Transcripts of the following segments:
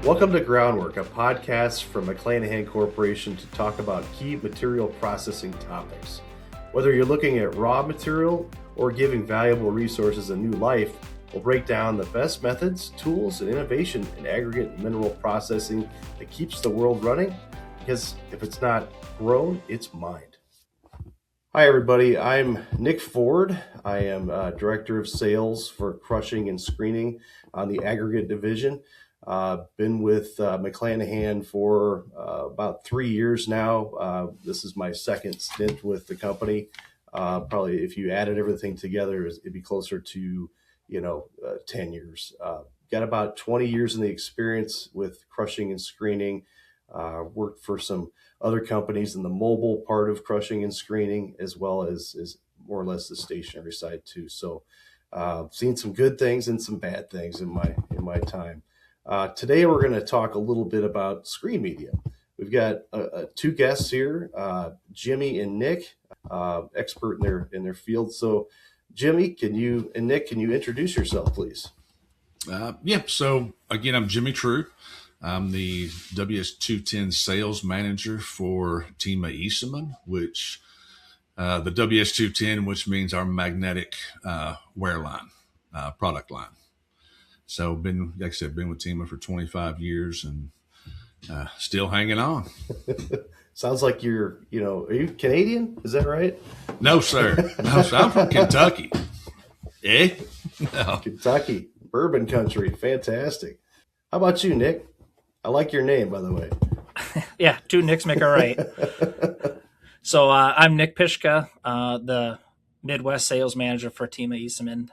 Welcome to Groundwork, a podcast from McClanahan Corporation to talk about key material processing topics. Whether you're looking at raw material or giving valuable resources a new life, we'll break down the best methods, tools, and innovation in aggregate and mineral processing that keeps the world running, because if it's not grown, it's mined. Hi, everybody. I'm Nick Ford. I am Director of Sales for Crushing and Screening on the Aggregate Division. Been with McClanahan for about 3 years now. This is my second stint with the company. Probably if you added everything together, it'd be closer to 10 years. Got about 20 years in the experience with crushing and screening. Worked for some other companies in the mobile part of crushing and screening, as well as more or less the stationary side too. So seen some good things and some bad things in my time. Today we're going to talk a little bit about screen media. We've got two guests here, Jimmy and Nick, expert in their field. So Jimmy, and Nick, can you introduce yourself, please? So again, I'm Jimmy True. I'm the WS210 sales manager for TEMA ISENMANN, which the WS210, which means our magnetic wear line, product line. So like I said, been with TEMA for 25 years and still hanging on. Sounds like are you Canadian? Is that right? No, sir. I'm from Kentucky. No. Kentucky, bourbon country. Fantastic. How about you, Nick? I like your name, by the way. Yeah, two Nicks make a right. So I'm Nick Pishka, the Midwest sales manager for TEMA ISENMANN.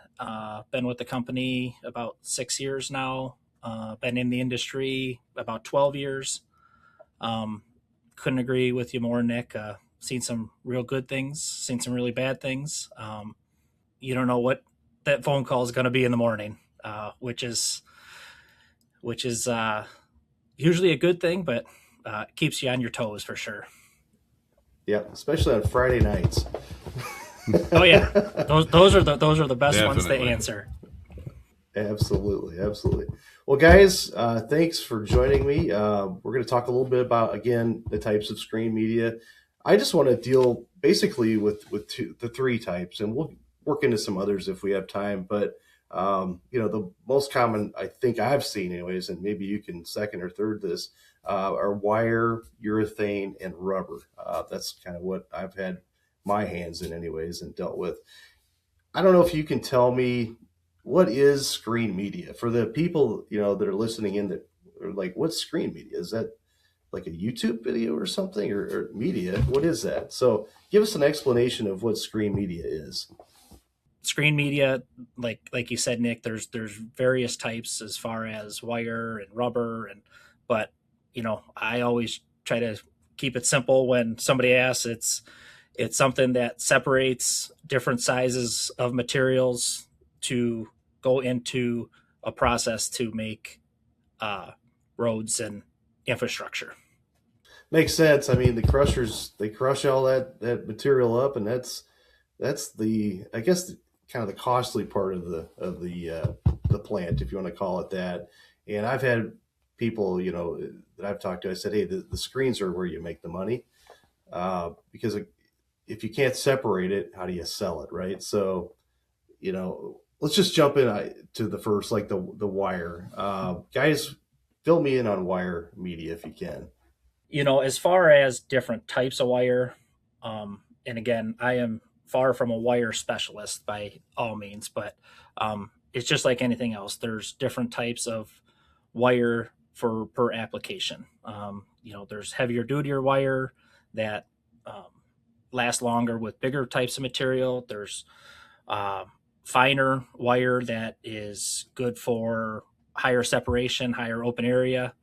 Been with the company about 6 years now. Been in the industry about 12 years. Couldn't agree with you more, Nick. Seen some real good things, seen some really bad things. You don't know what that phone call is going to be in the morning, which is usually a good thing, but keeps you on your toes for sure. Yeah, especially on Friday nights. Oh yeah, those are the best Definitely. ones to answer. Absolutely. Well, guys, thanks for joining me. We're going to talk a little bit about, again, the types of screen media. I just want to deal basically with the three types, and we'll work into some others if we have time. But the most common, I think I've seen anyways, and maybe you can second or third this, are wire, urethane, and rubber. That's kind of what I've had my hands in anyways and dealt with. I don't know if you can tell me, what is screen media for the people, that are listening in that are like, what's screen media? Is that like a YouTube video or something or media? What is that? So give us an explanation of what screen media is. Screen media, like you said, Nick, there's various types as far as wire and rubber, but I always try to keep it simple. When somebody asks, it's something that separates different sizes of materials to go into a process to make roads and infrastructure. Makes sense. I mean, the crushers, they crush all that material up, and that's the, I guess, kind of the costly part of the plant, if you want to call it that. And I've had people, that I've talked to, I said, hey, the screens are where you make the money, because if you can't separate it, how do you sell it, right? So, let's just jump in to the first, like the wire. Guys, fill me in on wire media if you can. As far as different types of wire, and again, I am far from a wire specialist by all means, but it's just like anything else. There's different types of wire per application. There's heavier duty wire that lasts longer with bigger types of material. There's finer wire that is good for higher separation, higher open area.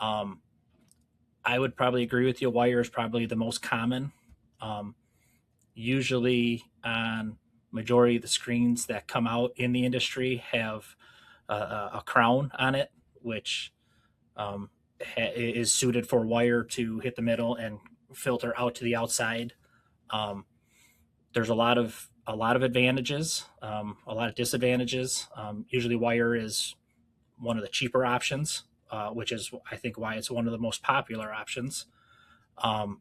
I would probably agree with you. Wire is probably the most common. Usually on majority of the screens that come out in the industry have a crown on it, which is suited for wire to hit the middle and filter out to the outside. There's a lot of advantages, a lot of disadvantages. Usually wire is one of the cheaper options. which is, I think, why it's one of the most popular options. Um,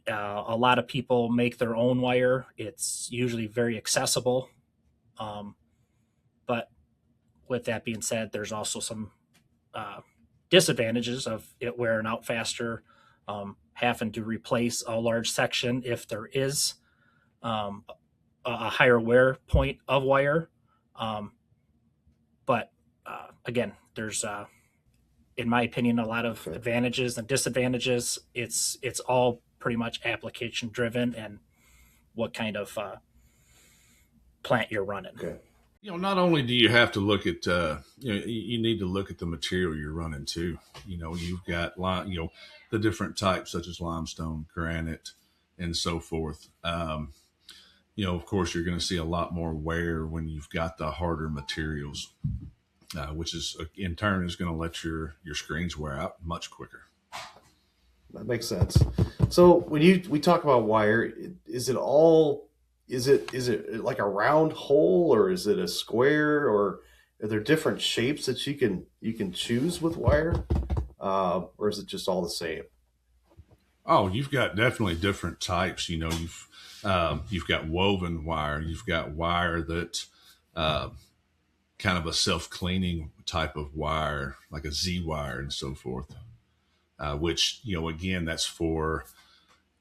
a lot of people make their own wire. It's usually very accessible. Um, but with that being said, there's also some disadvantages of it wearing out faster, having to replace a large section if there is um, a higher wear point of wire. Um, but again, there's, in my opinion, a lot of Okay. advantages and disadvantages. It's all pretty much application driven and what kind of plant you're running. Okay. Not only do you have to look at, you need to look at the material you're running too. You've got, the different types such as limestone, granite, and so forth. Of course, you're going to see a lot more wear when you've got the harder materials, which is in turn is going to let your screens wear out much quicker. That makes sense. So when we talk about wire, is it like a round hole, or is it a square, or are there different shapes that you can choose with wire, or is it just all the same? Oh, you've got definitely different types. You've got woven wire. You've got wire that kind of a self-cleaning type of wire, like a Z wire and so forth. Which again, that's for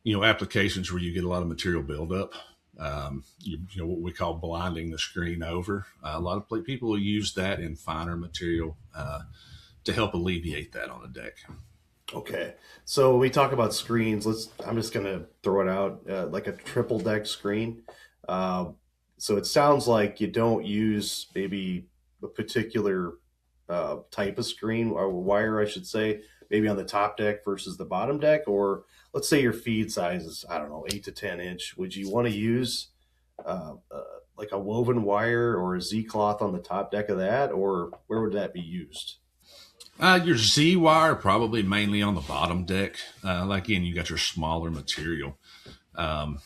applications where you get a lot of material buildup. What we call blinding the screen over. A lot of people will use that in finer material to help alleviate that on a deck. Okay, so when we talk about screens, I'm just gonna throw it out, like a triple deck screen. So it sounds like you don't use maybe a particular type of screen or wire, I should say, maybe on the top deck versus the bottom deck, or let's say your feed size is, I don't know, 8 to 10 inch. Would you want to use like a woven wire or a Z cloth on the top deck of that, or where would that be used? Your Z wire probably mainly on the bottom deck. Again, you got your smaller material. When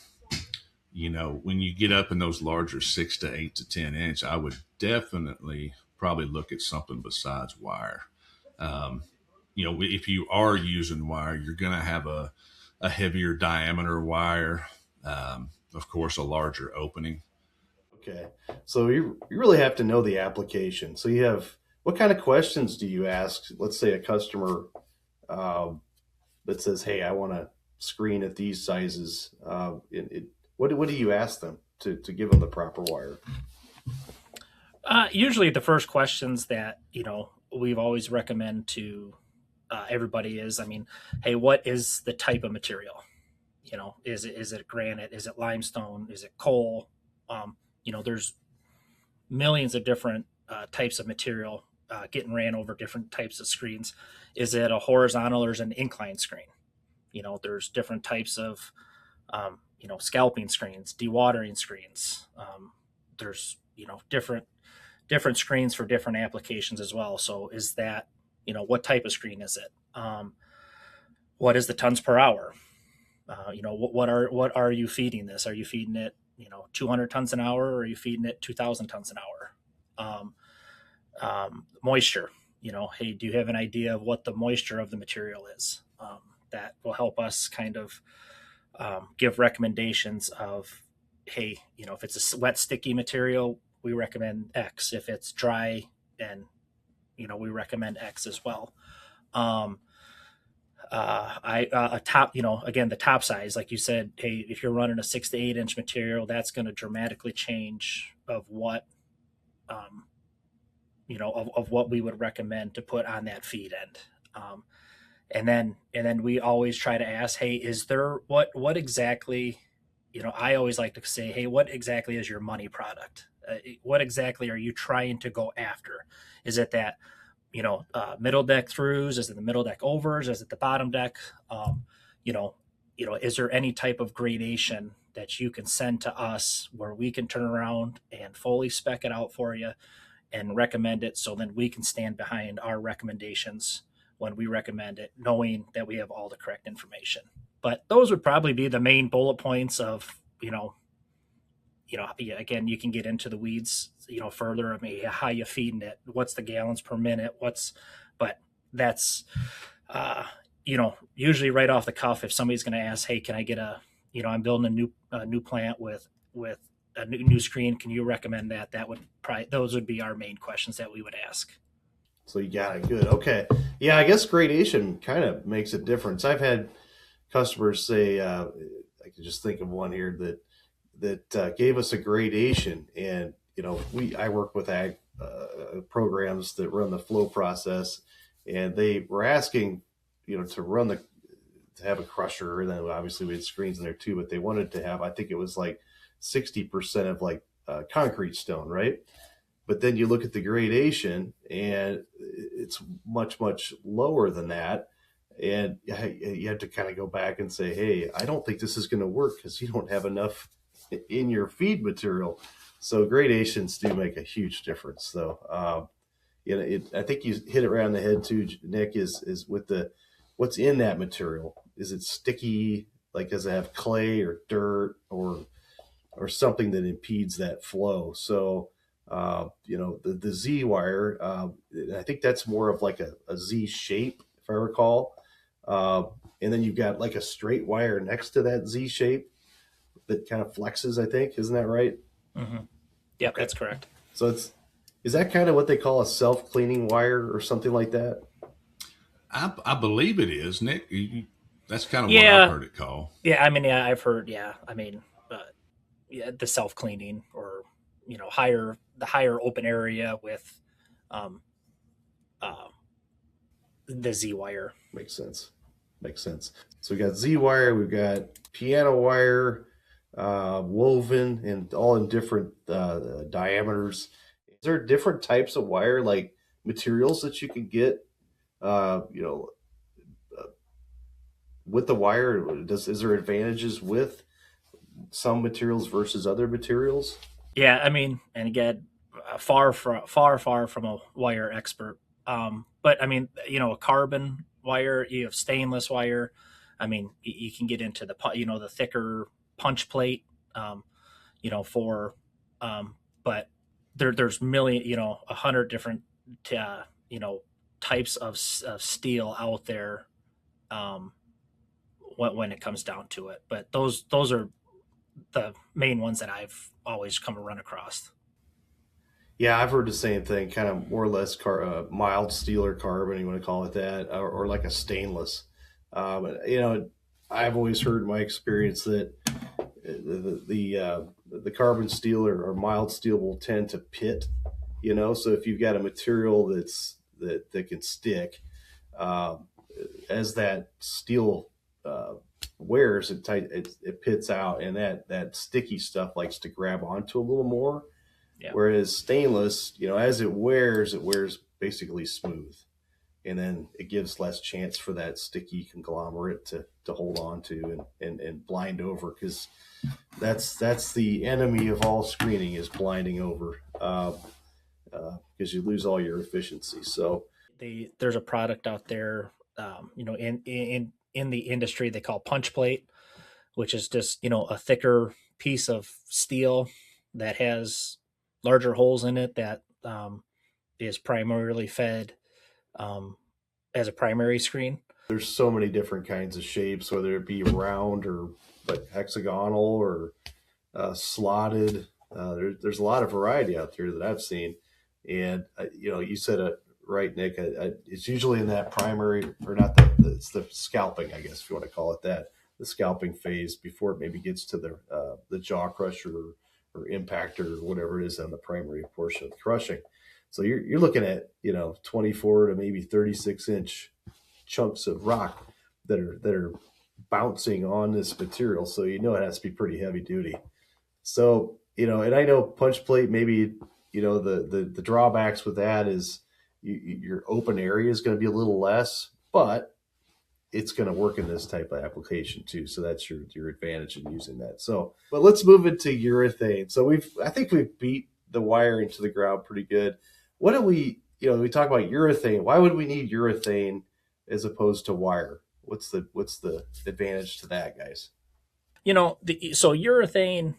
you get up in those larger 6 to 8 to 10 inch, I would definitely probably look at something besides wire. If you are using wire, you're going to have a heavier diameter wire, of course, a larger opening. Okay, so you really have to know the application. So what kind of questions do you ask? Let's say a customer that says, "Hey, I want to screen at these sizes." What do you ask them to give them the proper wire? Usually, the first questions that we've always recommend to everybody is, hey, what is the type of material? Is it granite? Is it limestone? Is it coal? There's millions of different types of material getting ran over different types of screens. Is it a horizontal or is it an inclined screen? There's different types of scalping screens, dewatering screens. There's different screens for different applications as well. So is that what type of screen is it? What is the tons per hour? What are you feeding this? Are you feeding it 200 tons an hour, or are you feeding it 2,000 tons an hour? Moisture. Hey, do you have an idea of what the moisture of the material is? That will help us kind of give recommendations of, hey, if it's a wet, sticky material, we recommend X. If it's dry, and we recommend X as well. Again, the top size, like you said, hey, if you're running a 6 to 8 inch material, that's going to dramatically change of what, of what we would recommend to put on that feed end. And then we always try to ask, hey, is there what exactly, I always like to say, hey, what exactly is your money product? What exactly are you trying to go after? Is it that, middle deck throughs? Is it the middle deck overs? Is it the bottom deck? Is there any type of gradation that you can send to us where we can turn around and fully spec it out for you and recommend it, so then we can stand behind our recommendations when we recommend it, knowing that we have all the correct information. But those would probably be the main bullet points of, again, you can get into the weeds, further. How you feeding it, what's the gallons per minute, but that's uh, usually right off the cuff, if somebody's going to ask, hey, can I get I'm building a new plant with a new screen, can you recommend that? That would probably, those would be our main questions that we would ask. So you got it good. Okay. Yeah, I guess gradation kind of makes a difference. I've had customers say, I can just think of one here that gave us a gradation, and I work with ag programs that run the flow process, and they were asking, to have a crusher, and then obviously we had screens in there too, but they wanted to have, I think it was like 60% of like concrete stone, right? But then you look at the gradation, and it's much, much lower than that. And you have to kind of go back and say, hey, I don't think this is going to work because you don't have enough in your feed material. So gradations do make a huge difference. So, I think you hit it right on the head too, Nick, is with what's in that material. Is it sticky? Like, does it have clay or dirt or something that impedes that flow? So, the Z wire, I think that's more of like a Z shape, if I recall. And then you've got like a straight wire next to that Z shape that kind of flexes, I think. Isn't that right? Mm-hmm. Yep, Okay. that's correct. So is that kind of what they call a self-cleaning wire or something like that? I believe it is, Nick. That's kind of what I've Yeah, heard it called. yeah. I mean, yeah, I've heard. Yeah, I mean, yeah, the self cleaning, or the higher open area with um, uh, the Z wire. Makes sense. Makes sense. So we got Z wire, we've got piano wire, woven, and all in different diameters. Is there different types of wire, like materials that you can get? Uh, you know, with the wire, is there advantages with some materials versus other materials? Yeah, I mean, and again, far from a wire expert. But I mean, a carbon wire, you have stainless wire. I mean, you can get into the thicker punch plate. Um, for, but there's million, 100 different, uh, you know, types of steel out there. Um, when it comes down to it, but those are the main ones that I've always come to run across. Yeah, I've heard the same thing, kind of more or less mild steel or carbon, you want to call it that, or like a stainless. I've always heard in my experience that the carbon steel or mild steel will tend to pit. So if you've got a material that can stick, uh, as that steel uh, wears, it pits out, and that sticky stuff likes to grab onto a little more. Yeah. Whereas stainless, as it wears basically smooth, and then it gives less chance for that sticky conglomerate to hold on to and blind over, because that's the enemy of all screening, is blinding over, because you lose all your efficiency. So There's a product out there, in the industry they call punch plate, which is just a thicker piece of steel that has larger holes in it that is primarily fed um, as a primary screen. there's so many different kinds of shapes, whether it be round or like hexagonal or slotted. There's a lot of variety out there that I've seen, and you said it right, Nick. It's usually in that primary, or not it's the scalping, I guess, if you want to call it that, the scalping phase before it maybe gets to the jaw crusher or impactor or whatever it is on the primary portion of the crushing. So you're looking at 24 to maybe 36-inch chunks of rock that are bouncing on this material. So it has to be pretty heavy duty. So, and I know punch plate, maybe, the drawbacks with that is your open area is going to be a little less, but it's going to work in this type of application too. So that's your advantage in using that. So, but let's move into urethane. So I think we've beat the wire into the ground pretty good. What do we talk about urethane. Why would we need urethane as opposed to wire? What's the advantage to that, guys? So urethane,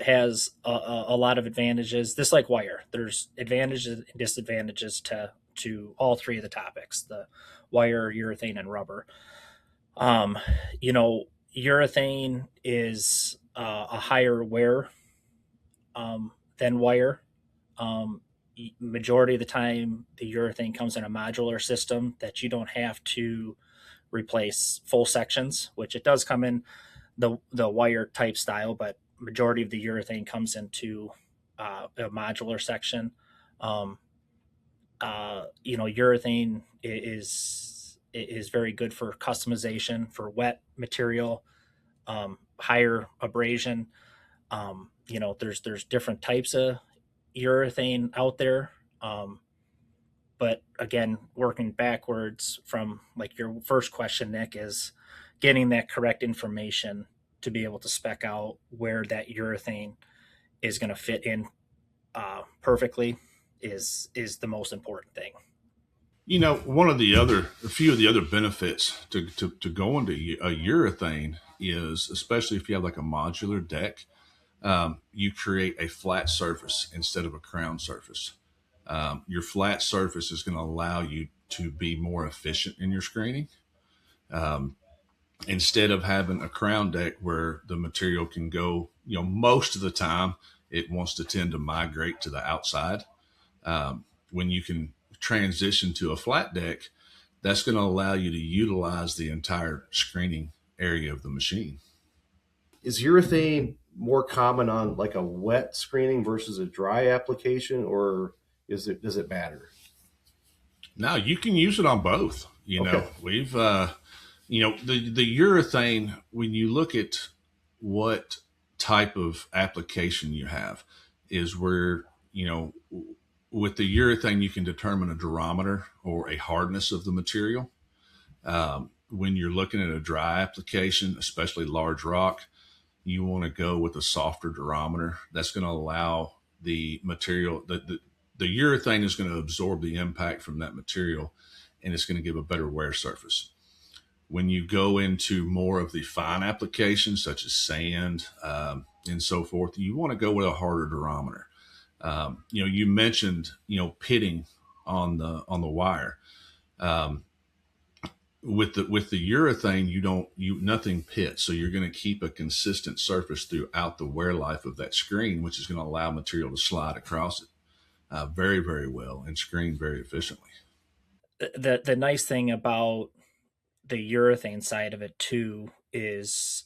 has a lot of advantages. This, like wire, there's advantages and disadvantages to to all three of the topics: the wire, urethane, and rubber. Um, you know, urethane is a higher wear than wire. Um, Majority of the time, the urethane comes in a modular system that you don't have to replace full sections, which it does come in the wire type style, but majority of the urethane comes into a modular section. Um, Urethane is very good for customization for wet material, higher abrasion. There's different types of urethane out there. But again, working backwards from like your first question, Nick, is getting that correct information to be able to spec out where that urethane is going to fit in perfectly is the most important thing. A few of the other benefits to going to a urethane is, especially if you have like a modular deck, you create a flat surface instead of a crown surface. Your flat surface is going to allow you to be more efficient in your screening. Instead of having a crown deck where the material can go, most of the time it wants to tend to migrate to the outside. When you can transition to a flat deck, that's going to allow you to utilize the entire screening area of the machine. Is urethane more common on like a wet screening versus a dry application, or does it matter? Now you can use it on both. Okay. We've the urethane, when you look at what type of application you have, is where with the urethane you can determine a durometer or a hardness of the material. When you're looking at a dry application, especially large rock, you want to go with a softer durometer. That's going to allow the material, the urethane is going to absorb the impact from that material, and it's going to give a better wear surface. When you go into more of the fine applications, such as sand and so forth, you want to go with a harder durometer. You mentioned pitting on the wire. With the urethane, nothing pits, so you're going to keep a consistent surface throughout the wear life of that screen, which is going to allow material to slide across it very, very well and screen very efficiently. The nice thing about the urethane side of it too is,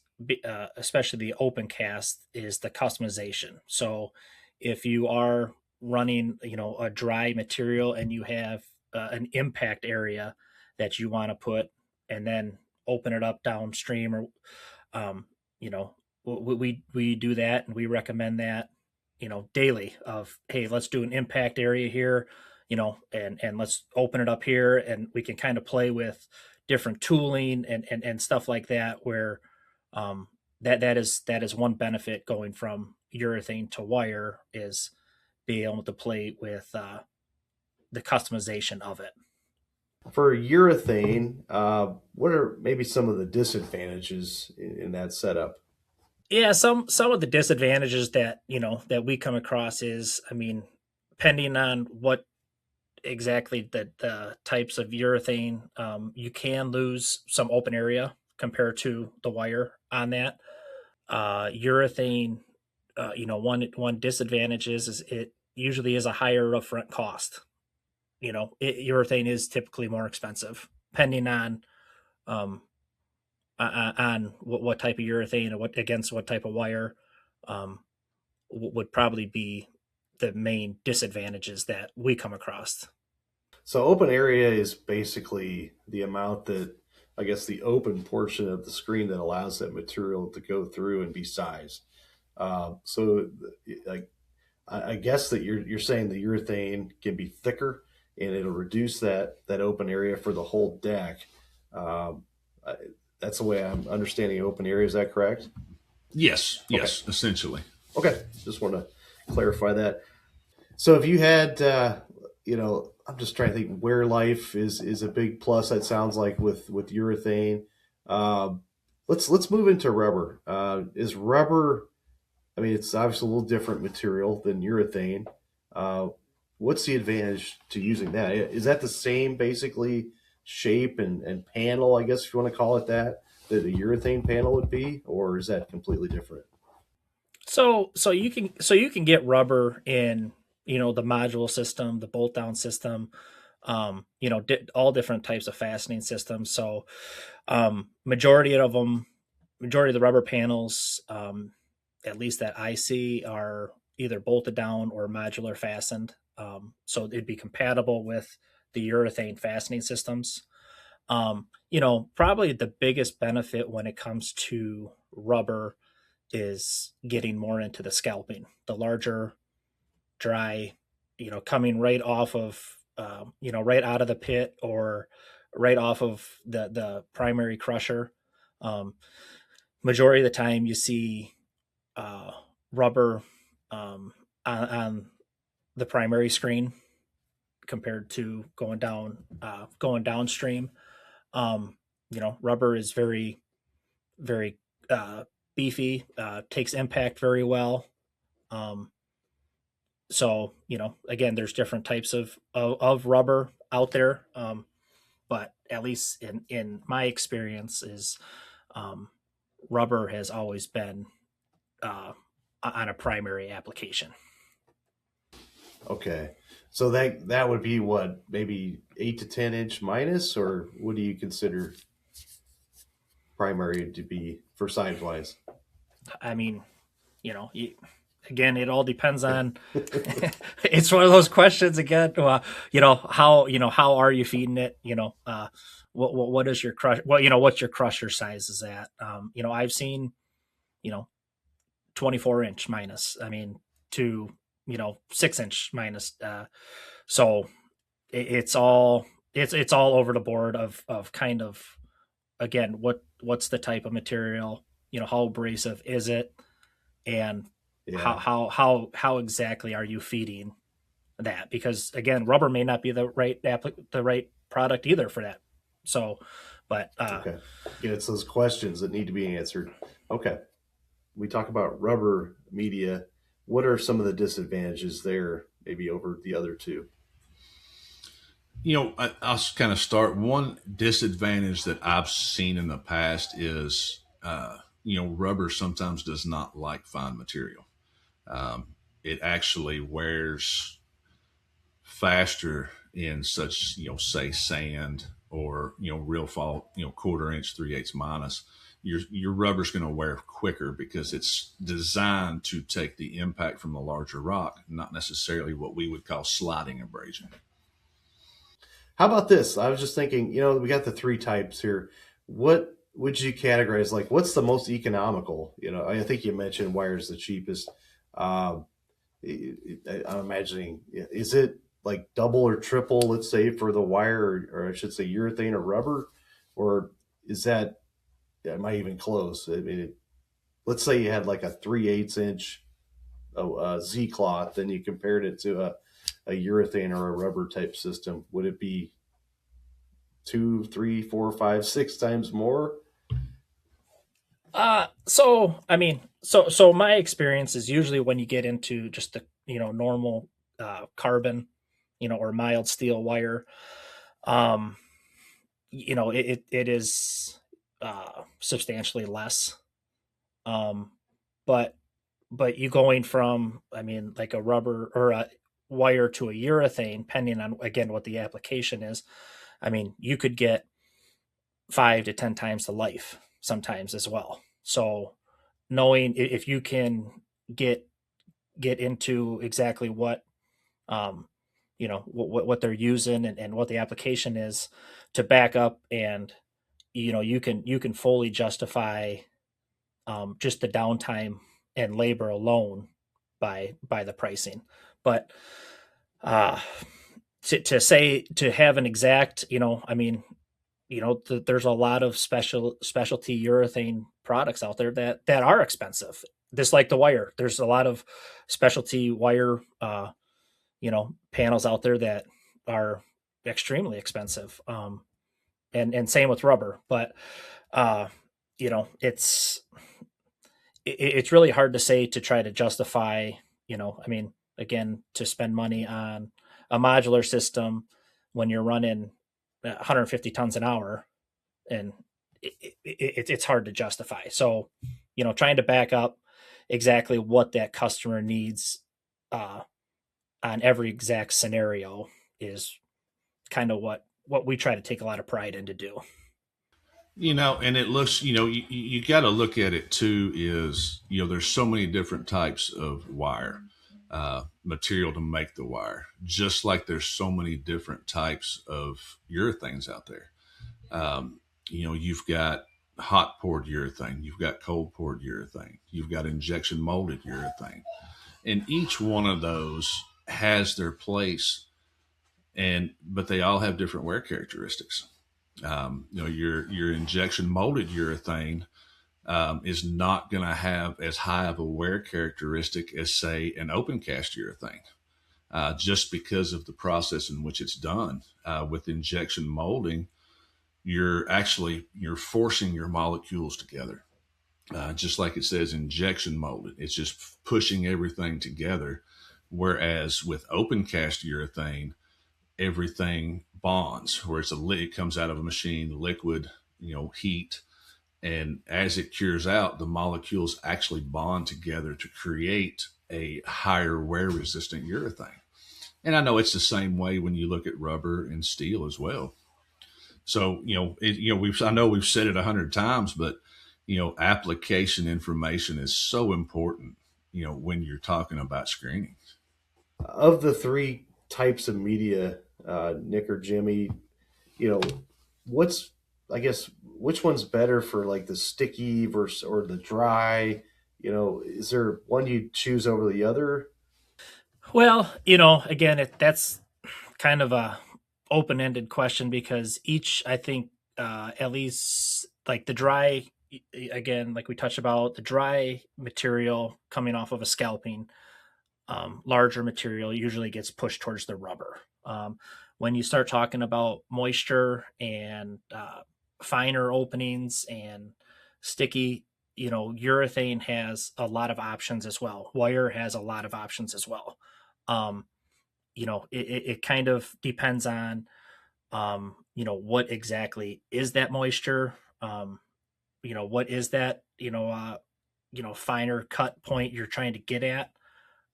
especially the open cast, is the customization. So if you are running a dry material and you have an impact area that you want to put and then open it up downstream, or um, you know we do that, and we recommend that daily, of, hey, let's do an impact area here, and let's open it up here, and we can kind of play with different tooling and stuff like that, where that is one benefit going from urethane to wire, is being able to play with the customization of it. For urethane, what are maybe some of the disadvantages in that setup? Yeah, some of the disadvantages that we come across is, I mean, depending on what exactly the types of urethane, you can lose some open area compared to the wire on that. Urethane, one disadvantage is it usually is a higher upfront cost. Urethane is typically more expensive, depending um, on what type of urethane, or what type of wire, um, would probably be the main disadvantages that we come across. So open area is basically the amount that, I guess, the open portion of the screen that allows that material to go through and be sized. So, like, I guess that you're saying the urethane can be thicker and it'll reduce that open area for the whole deck. Um, I, that's the way I'm understanding open area. Is that correct? Yes, Okay. yes, essentially. Okay. Just want to clarify that. So if you had, I'm just trying to think, where life is a big plus. That sounds like with urethane. Um, let's move into rubber. Is rubber? I mean, it's obviously a little different material than urethane. Uh, what's the advantage to using that? Is that the same basically shape and panel, I guess if you want to call it that a urethane panel would be, or is that completely different? So you can get rubber in, the module system, the bolt down system, all different types of fastening systems. So majority of the rubber panels, at least that I see, are either bolted down or modular fastened. So it'd be compatible with the urethane fastening systems. Probably the biggest benefit when it comes to rubber is getting more into the scalping. The larger, dry, coming right off of, right out of the pit or right off of the primary crusher. Um, Majority of the time, you see uh, rubber on the primary screen compared to going downstream. Rubber is very very beefy, takes impact very well. Um, so again, there's different types of rubber out there, but at least in my experience is um, rubber has always been on a primary application. Okay. So that would be what, maybe 8 to 10 inch minus, or what do you consider primary to be for size wise? I mean, again, it all depends on. It's one of those questions again. How are you feeding it? What is your crush? Well, what's your crusher size is at? I've seen, you know 24-inch minus. I mean, to 6-inch minus. So it's all over the board of kind of, again, what's the type of material, how abrasive is it, and Yeah. how exactly are you feeding that? Because again, rubber may not be the right product either for that. So, but Okay. Yeah, it's those questions that need to be answered. Okay. We talk about rubber media. What are some of the disadvantages there, maybe over the other two? I'll kind of start. One disadvantage that I've seen in the past is, rubber sometimes does not like fine material. It actually wears faster in such, say sand or, real fall, quarter-inch, 3/8 minus. Your rubber's going to wear quicker because it's designed to take the impact from the larger rock, not necessarily what we would call sliding abrasion. How about this? I was just thinking, we got the three types here. What would you categorize? Like, what's the most economical? I think you mentioned wire's the cheapest. Um, I'm imagining, is it like double or triple, let's say, for the wire, or I should say urethane or rubber? Or is that, am I even close? I mean, let's say you had like a 3/8 inch Z cloth, then you compared it to a urethane or a rubber type system. Would it be two, three, four, five, 6 times more? so I mean, so my experience is usually when you get into just the normal carbon, or mild steel wire, um, it is substantially less. Um, but you going from, I mean, like a rubber or a wire to a urethane, depending on again what the application is. I mean, you could get 5 to 10 times the life sometimes as well. So knowing if you can get into exactly what what they're using, and what the application is to back up, and you can fully justify just the downtime and labor alone by the pricing. But uh to say, to have an exact, I mean, there's a lot of specialty urethane products out there that are expensive. Just like the wire, there's a lot of specialty wire panels out there that are extremely expensive. And same with rubber. But uh it's it's really hard to say, to try to justify, I mean, again, to spend money on a modular system, when you're running 150 tons an hour, and it's hard to justify. So, trying to back up exactly what that customer needs uh, on every exact scenario is kind of what we try to take a lot of pride in to do. And it looks, you got to look at it too, is, there's so many different types of wire, material to make the wire, just like there's so many different types of urethanes out there. You've got hot poured urethane, you've got cold poured urethane, you've got injection molded urethane, and each one of those has their place, but they all have different wear characteristics. Your injection molded urethane is not going to have as high of a wear characteristic as, say, an open cast urethane, just because of the process in which it's done. With injection molding, you're forcing your molecules together, just like it says injection molded. It's just pushing everything together. Whereas with open cast urethane, everything bonds, where it comes out of a machine, liquid, heat, and as it cures out, the molecules actually bond together to create a higher wear resistant urethane. And I know it's the same way when you look at rubber and steel as well. So, I know we've said it 100 times, but, application information is so important, when you're talking about screening. Of the three types of media, Nick or Jimmy, you know, what's I guess which one's better for like the sticky versus or the dry? Is there one you choose over the other? Well, again, that's kind of a open-ended question, because each, I think, at least like the dry, again, like we touched about, the dry material coming off of a scalping, larger material usually gets pushed towards the rubber. When you start talking about moisture and finer openings and sticky, urethane has a lot of options as well. Wire has a lot of options as well. Um, it kind of depends on, what exactly is that moisture. What is that, finer cut point you're trying to get at.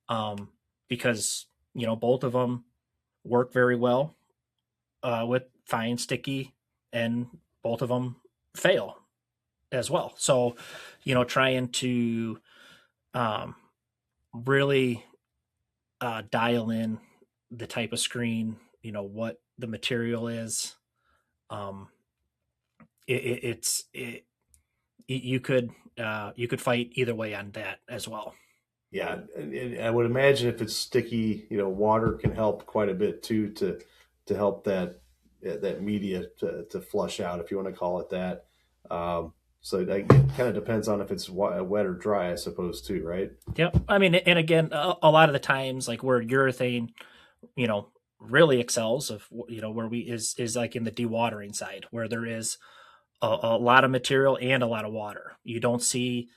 Um, because, both of them work very well with fine, sticky, and both of them fail as well. So, trying to um, really dial in the type of screen, what the material is. Um, it you could fight either way on that as well. Yeah, and I would imagine if it's sticky, water can help quite a bit too to help that media to flush out, if you want to call it that. So it kind of depends on if it's wet or dry, I suppose, too, right? Yep. I mean, and again, a lot of the times, like where urethane, really excels, of where we is like in the dewatering side, where there is a lot of material and a lot of water. You don't see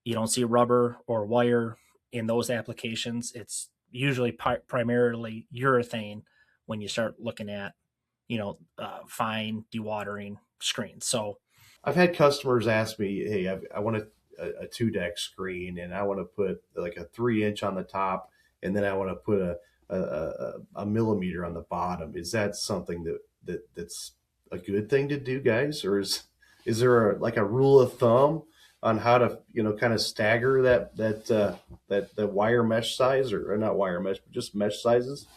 rubber or wire in those applications. It's usually primarily urethane when you start looking at fine dewatering screens. So I've had customers ask me, "Hey, I want a 2 deck screen, and I want to put like a 3 inch on the top, and then I want to put a millimeter on the bottom." Is that something that's a good thing to do, guys, or is there like a rule of thumb on how to kind of stagger that wire mesh size, or not wire mesh, but just mesh sizes?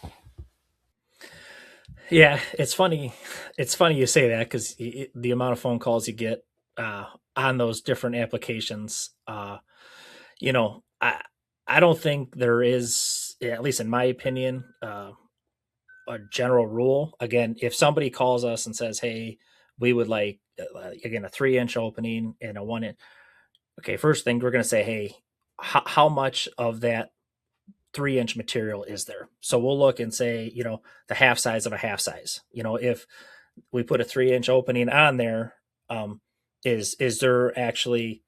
yeah, it's funny. It's funny you say that, because the amount of phone calls you get uh, on those different applications. I don't think there is, at least in my opinion, a general rule. Again, if somebody calls us and says, "Hey, we would like again a 3 inch opening and a 1 inch," okay, first thing we're going to say, "Hey, how much of that 3 inch material is there?" So we'll look and say, the half size of a half size. If we put a 3 inch opening on there, um, is there actually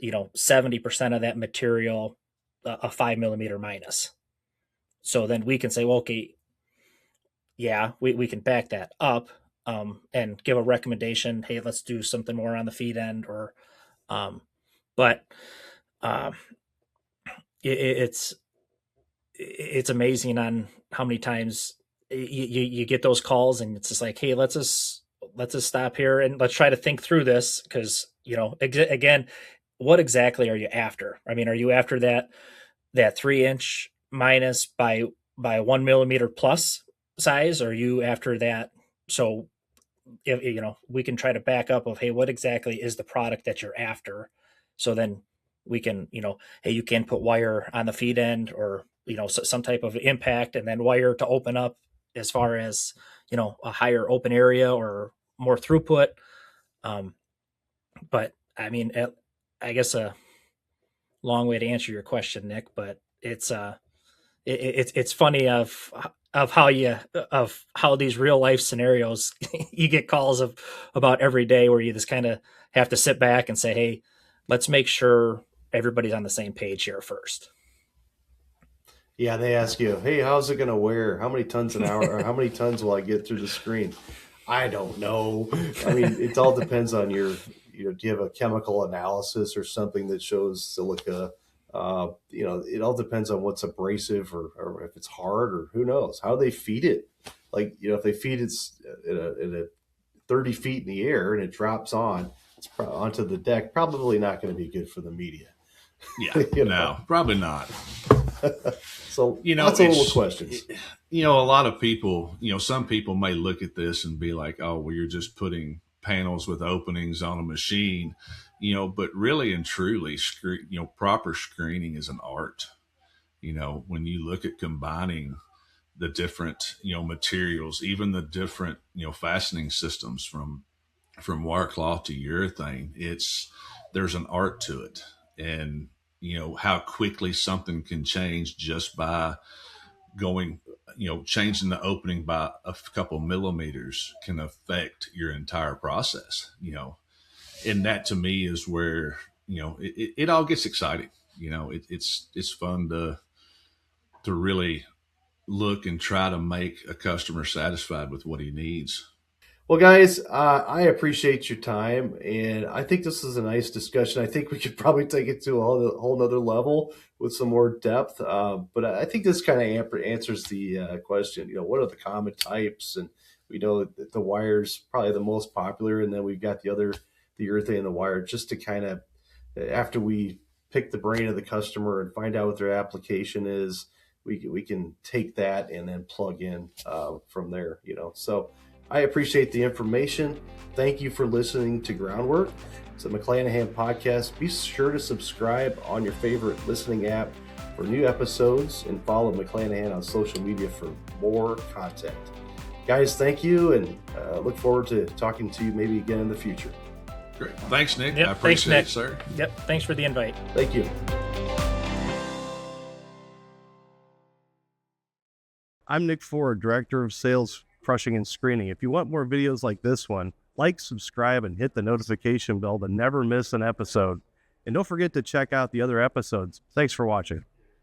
70% of that material a 5 millimeter minus? So then we can say, well, okay, yeah, we can back that up, and give a recommendation. Hey, let's do something more on the feed end, or um, but um, it's amazing on how many times you get those calls, and it's just like, hey, let's just stop here and let's try to think through this, because again, what exactly are you after? I mean, are you after that 3-inch minus by 1 millimeter plus size? Or are you after that? So if, we can try to back up of, hey, what exactly is the product that you're after? So then we can, hey, you can put wire on the feed end, or some type of impact, and then wire to open up as far as a higher open area or more throughput. um, but I mean, I guess a long way to answer your question, Nick, but it's funny of how these real life scenarios you get calls of about every day, where you just kind of have to sit back and say, hey, let's make sure everybody's on the same page here first. Yeah, they ask you, hey, how's it going to wear? How many tons an hour? Or how many tons will I get through the screen? I don't know. I mean, it all depends on your, do you have a chemical analysis or something that shows silica? It all depends on what's abrasive, or if it's hard, or who knows how they feed it. Like, if they feed it at a 30 feet in the air and it drops onto the deck, probably not going to be good for the media. Yeah, no, probably not. So, lots of little questions. A lot of people, some people may look at this and be like, oh, well, you're just putting panels with openings on a machine, but really and truly, proper screening is an art. When you look at combining the different, materials, even the different, fastening systems from wire cloth to urethane, there's an art to it. And, how quickly something can change just by going, changing the opening by a couple millimeters can affect your entire process, and that to me is where, it all gets exciting. It's fun to really look and try to make a customer satisfied with what he needs. Well, guys, I appreciate your time, and I think this is a nice discussion. I think we could probably take it to a whole nother level with some more depth. But I think this kind of answers the question. What are the common types? And we know that the wire's probably the most popular, and then we've got the urethane and the wire. Just to kind of, after we pick the brain of the customer and find out what their application is, we can take that and then plug in from there. So. I appreciate the information. Thank you for listening to Groundwork. It's a McClanahan podcast. Be sure to subscribe on your favorite listening app for new episodes, and follow McClanahan on social media for more content. Guys, thank you, and look forward to talking to you maybe again in the future. Great. Thanks, Nick. Yep, I appreciate thanks, Nick. it, sir. Yep. Thanks for the invite. Thank you. I'm Nick Ford, Director of Sales, Crushing and Screening. If you want more videos like this one, like, subscribe, and hit the notification bell to never miss an episode. And don't forget to check out the other episodes. Thanks for watching.